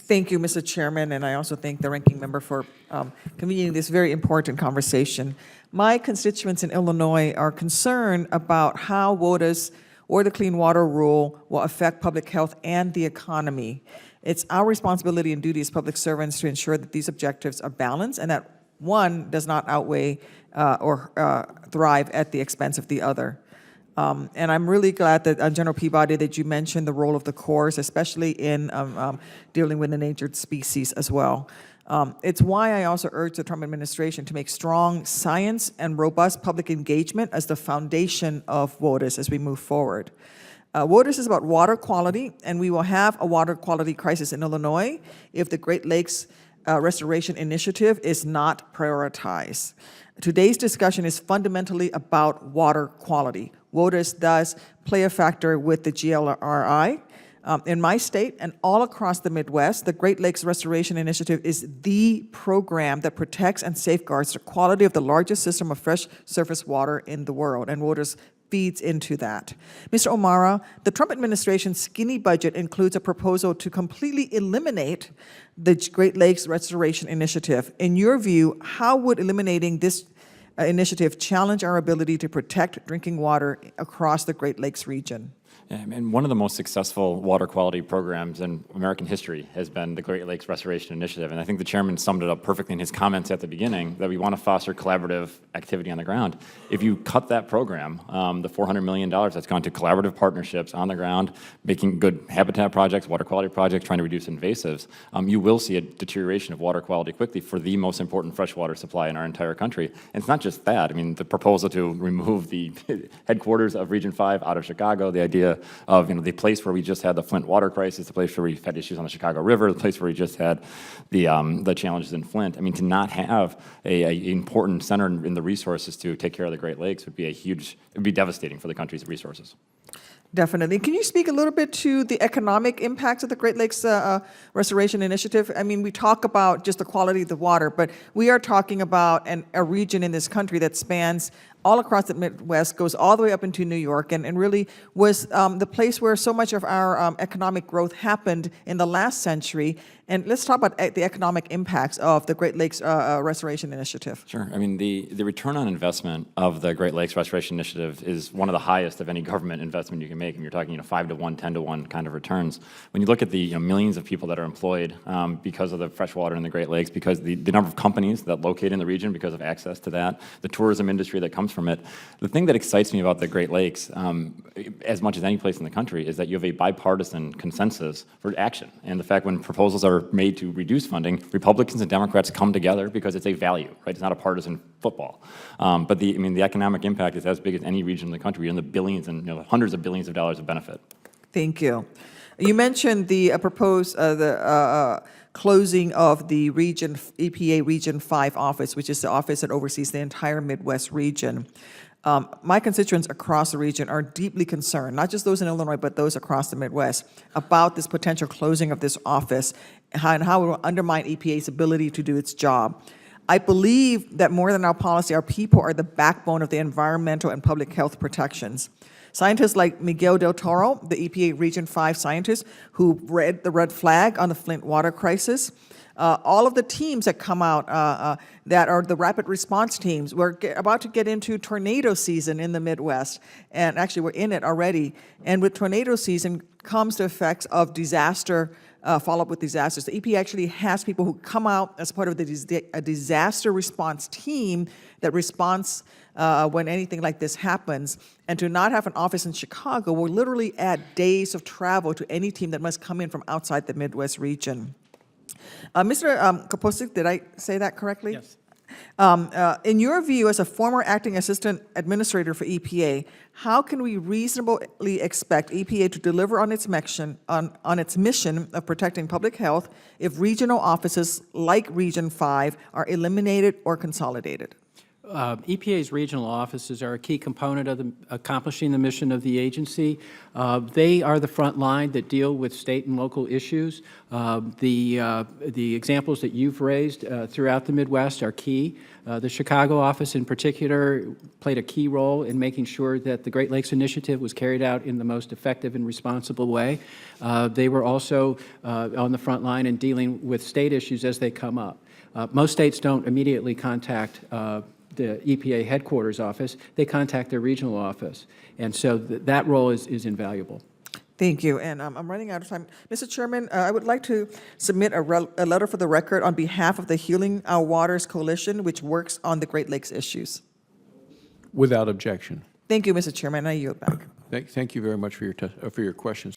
Thank you, Mr. Chairman, and I also thank the ranking member for convening this very important conversation. My constituents in Illinois are concerned about how WOTUS or the Clean Water Rule will affect public health and the economy. It's our responsibility and duty as public servants to ensure that these objectives are balanced and that one does not outweigh or thrive at the expense of the other. And I'm really glad that, General Peabody, that you mentioned the role of the Corps, especially in dealing with endangered species as well. It's why I also urge the Trump administration to make strong science and robust public engagement as the foundation of WOTUS as we move forward. WOTUS is about water quality, and we will have a water quality crisis in Illinois if the Great Lakes Restoration Initiative is not prioritized. Today's discussion is fundamentally about water quality. WOTUS does play a factor with the GLRI. In my state and all across the Midwest, the Great Lakes Restoration Initiative is the program that protects and safeguards the quality of the largest system of fresh surface water in the world, and WOTUS feeds into that. Mr. O'Mara, the Trump administration's skinny budget includes a proposal to completely eliminate the Great Lakes Restoration Initiative. In your view, how would eliminating this initiative challenge our ability to protect drinking water across the Great Lakes region? And one of the most successful water quality programs in American history has been the Great Lakes Restoration Initiative. And I think the chairman summed it up perfectly in his comments at the beginning, that we want to foster collaborative activity on the ground. If you cut that program, the $400 million that's gone to collaborative partnerships on the ground, making good habitat projects, water quality projects, trying to reduce invasives, you will see a deterioration of water quality quickly for the most important freshwater supply in our entire country. And it's not just that. I mean, the proposal to remove the headquarters of Region 5 out of Chicago, the idea of the place where we just had the Flint water crisis, the place where we had issues on the Chicago River, the place where we just had the challenges in Flint. I mean, to not have a important center in the resources to take care of the Great Lakes would be it would be devastating for the country's resources. Definitely. Can you speak a little bit to the economic impacts of the Great Lakes Restoration Initiative? I mean, we talk about just the quality of the water, but we are talking about a region in this country that spans all across the Midwest, goes all the way up into New York, and really was the place where so much of our economic growth happened in the last century. And let's talk about the economic impacts of the Great Lakes Restoration Initiative. Sure. I mean, the return on investment of the Great Lakes Restoration Initiative is one of the highest of any government investment you can make. And you're talking 5 to 1, 10 to 1 kind of returns. When you look at the millions of people that are employed because of the fresh water in the Great Lakes, because the number of companies that locate in the region because of access to that, the tourism industry that comes from it, the thing that excites me about the Great Lakes, as much as any place in the country, is that you have a bipartisan consensus for action. And the fact when proposals are made to reduce funding, Republicans and Democrats come together because it's a value, right? It's not a partisan football. But the economic impact is as big as any region in the country, in the billions and hundreds of billions of dollars of benefit. Thank you. You mentioned the proposed closing of the EPA Region 5 office, which is the office that oversees the entire Midwest region. My constituents across the region are deeply concerned, not just those in Illinois, but those across the Midwest, about this potential closing of this office and how it will undermine EPA's ability to do its job. I believe that more than our policy, our people are the backbone of the environmental and public health protections. Scientists like Miguel Del Toro, the EPA Region 5 scientist who read the red flag on the Flint water crisis, all of the teams that come out that are the rapid response teams. We're about to get into tornado season in the Midwest, and actually we're in it already. And with tornado season comes the effects of disaster, follow-up with disasters. The EPA actually has people who come out as part of a disaster response team that responds when anything like this happens. And to not have an office in Chicago will literally add days of travel to any team that must come in from outside the Midwest region. Mr. Kaposik, did I say that correctly? Yes. In your view, as a former acting assistant administrator for EPA, how can we reasonably expect EPA to deliver on its mission of protecting public health if regional offices like Region 5 are eliminated or consolidated? EPA's regional offices are a key component of accomplishing the mission of the agency. They are the front line that deal with state and local issues. The examples that you've raised throughout the Midwest are key. The Chicago office in particular played a key role in making sure that the Great Lakes Initiative was carried out in the most effective and responsible way. They were also on the front line in dealing with state issues as they come up. Most states don't immediately contact the EPA headquarters office. They contact their regional office. And so that role is invaluable. Thank you, and I'm running out of time. Mr. Chairman, I would like to submit a letter for the record on behalf of the Healing Our Waters Coalition, which works on the Great Lakes issues. Without objection. Thank you, Mr. Chairman. I yield back. Thank you very much for your questions.